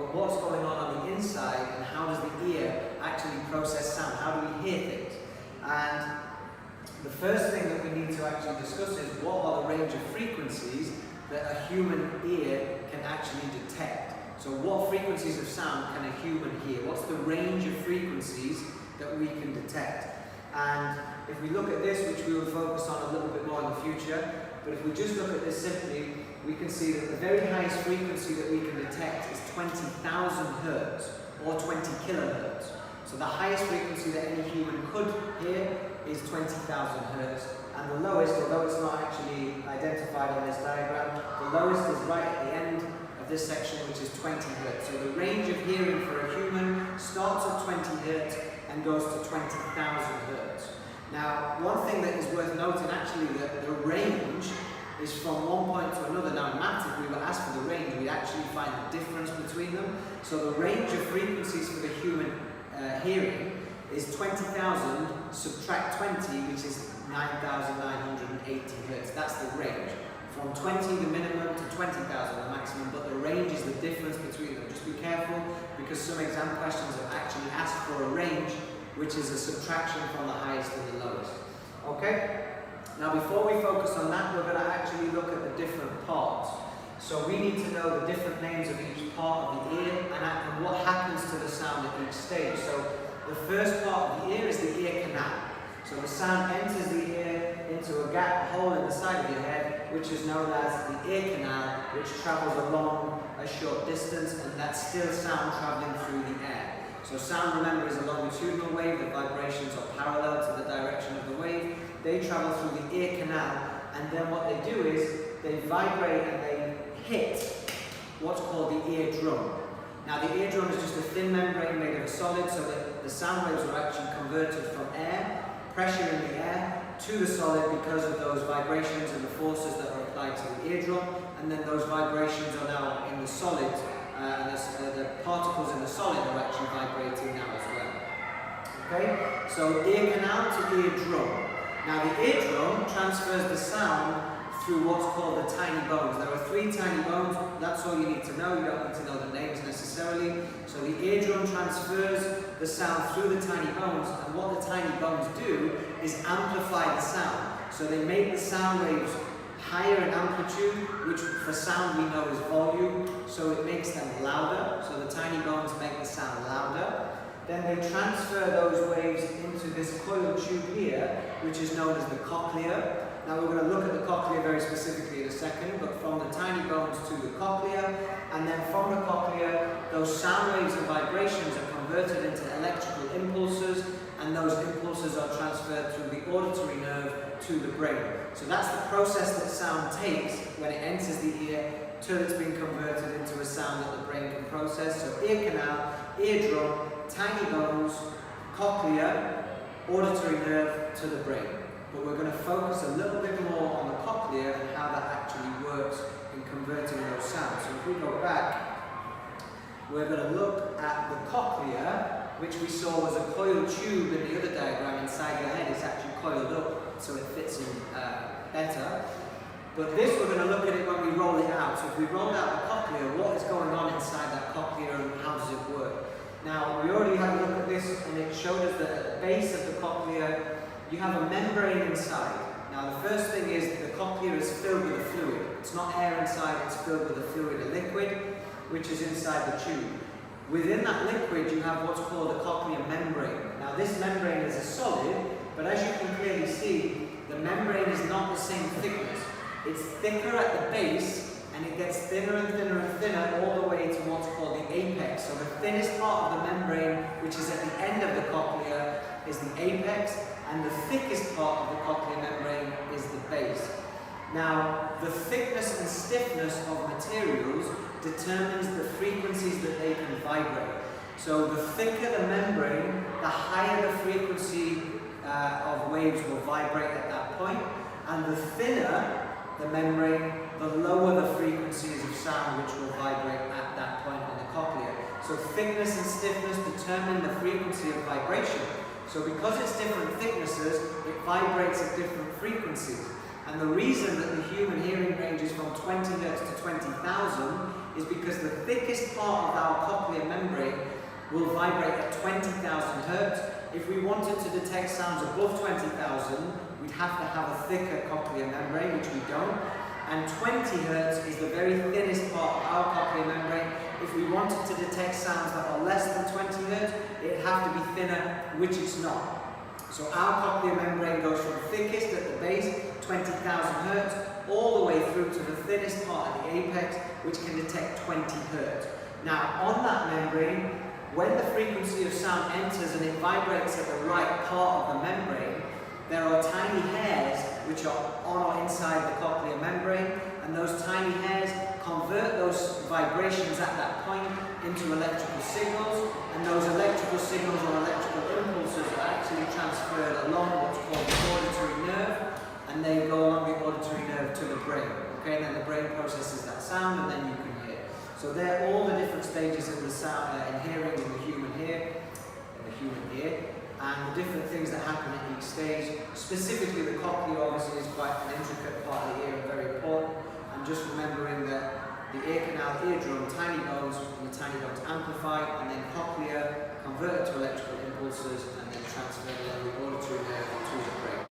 but what's going on the inside, and how does the ear actually process sound? How do we hear things? And the first thing that we need to actually discuss is what are the range of frequencies that a human ear can actually detect. So what frequencies of sound can a human hear? What's the range of frequencies that we can detect? And if we look at this, which we will focus on a little bit more in the future, but if we just look at this simply, we can see that the very highest frequency that we can detect is 20,000 hertz or 20 kilohertz. So the highest frequency that any human could hear is 20,000 hertz, and the lowest, although it's not actually identified on this diagram, the lowest is right at the end of this section, which is 20 hertz. So the range of hearing for a human starts at 20 hertz and goes to 20,000 hertz. Now, one thing that is worth noting actually, that the range is from one point to another. Now in maths, if we were asked for the range, we'd actually find the difference between them. So the range of frequencies for the human hearing is 20,000 subtract 20, which is 9,980 hertz. That's the range. From 20 the minimum to 20,000 the maximum, but the range is the difference between them. Just be careful, because some exam questions have actually asked for a range, which is a subtraction from the highest and the lowest. Okay? Now before we focus on that, we're going to actually look at the different parts. So we need to know the different names of each part of the ear and what happens to the sound at each stage. So the first part of the ear is the ear canal. So the sound enters the ear into a gap, a hole in the side of your head, which is known as the ear canal, which travels along a short distance, and that's still sound traveling through the air. So sound, remember, is a longitudinal wave. The vibrations are parallel to the direction of the wave. They travel through the ear canal, and then what they do is they vibrate and they hit what's called the eardrum. Now the eardrum is just a thin membrane made of a solid, so that the sound waves are actually converted from air, pressure in the air, to the solid because of those vibrations and the forces that are applied to the eardrum, and then those vibrations are now in the solid, and the particles in the solid are actually vibrating now as well. Okay, so ear canal to eardrum. Now the eardrum transfers the sound through what's called the tiny bones. There are 3 tiny bones, that's all you need to know. You don't need to know the names necessarily. So the eardrum transfers the sound through the tiny bones, and what the tiny bones do is amplify the sound. So they make the sound waves higher in amplitude, which for sound we know is volume, so it makes them louder. So the tiny bones make the sound louder. Then they transfer those waves into this coiled tube here, which is known as the cochlea. Now we're going to look at the cochlea very specifically in a second, but from the tiny bones to the cochlea, and then from the cochlea, those sound waves and vibrations are converted into electrical impulses, and those impulses are transferred through the auditory nerve to the brain. So that's the process that sound takes when it enters the ear till it's been converted into a sound that the brain can process. So ear canal, eardrum, tiny bones, cochlea, auditory nerve to the brain. But we're going to focus a little bit more on the cochlea and how that actually works in converting those sounds. So if we go back, we're going to look at the cochlea, which we saw was a coiled tube in the other diagram inside your head. It's actually coiled up so it fits in better. But this, we're going to look at it when we roll it out. So if we roll out the cochlea, what is going on inside that cochlea and how does it work? Now, we already had a look at this, and it showed us that at the base of the cochlea, you have a membrane inside. Now, the first thing is the cochlea is filled with a fluid. It's not air inside, it's filled with a fluid, a liquid, which is inside the tube. Within that liquid, you have what's called a cochlear membrane. Now, this membrane is a solid, but as you can clearly see, the membrane is not the same thickness. It's thicker at the base, and it gets thinner and thinner and thinner all the way to what's called the apex. So the thinnest part of the membrane, which is at the end of the cochlea, is the apex, and the thickest part of the cochlear membrane is the base. Now, the thickness and stiffness of materials determines the frequencies that they can vibrate. So the thicker the membrane, the higher the frequency of waves will vibrate at that point, and the thinner the membrane, the lower the frequencies of sound which will vibrate at that point on the cochlea. So thickness and stiffness determine the frequency of vibration. So because it's different thicknesses, it vibrates at different frequencies. And the reason that the human hearing range is from 20 Hz to 20,000 is because the thickest part of our cochlear membrane will vibrate at 20,000 Hertz. If we wanted to detect sounds above 20,000, we'd have to have a thicker cochlear membrane, which we don't. And 20 Hertz is the very thinnest part of our cochlear membrane. If we wanted to detect sounds that are less than 20 Hertz, it'd have to be thinner, which it's not. So our cochlear membrane goes from thickest at the base, 20,000 Hertz, all the way through to the thinnest part at the apex, which can detect 20 Hertz. Now, on that membrane, when the frequency of sound enters and it vibrates at the right part of the membrane, there are tiny hairs which are on or inside the cochlear membrane, and those tiny hairs convert those vibrations at that point into electrical signals, and those electrical signals or electrical impulses are actually transferred along what's called the auditory nerve, and they go along the auditory nerve to the brain. Okay, and then the brain processes that sound, and then you can hear. So they're all the different stages of the sound in hearing in the human ear, and the different things that happen at each stage. Specifically, the cochlea obviously is quite an intricate part of the ear and very important. And just remembering that the ear canal, eardrum, tiny bones, and the tiny bones amplify, and then cochlea converted to electrical impulses, and then transferred along the auditory nerve to the brain.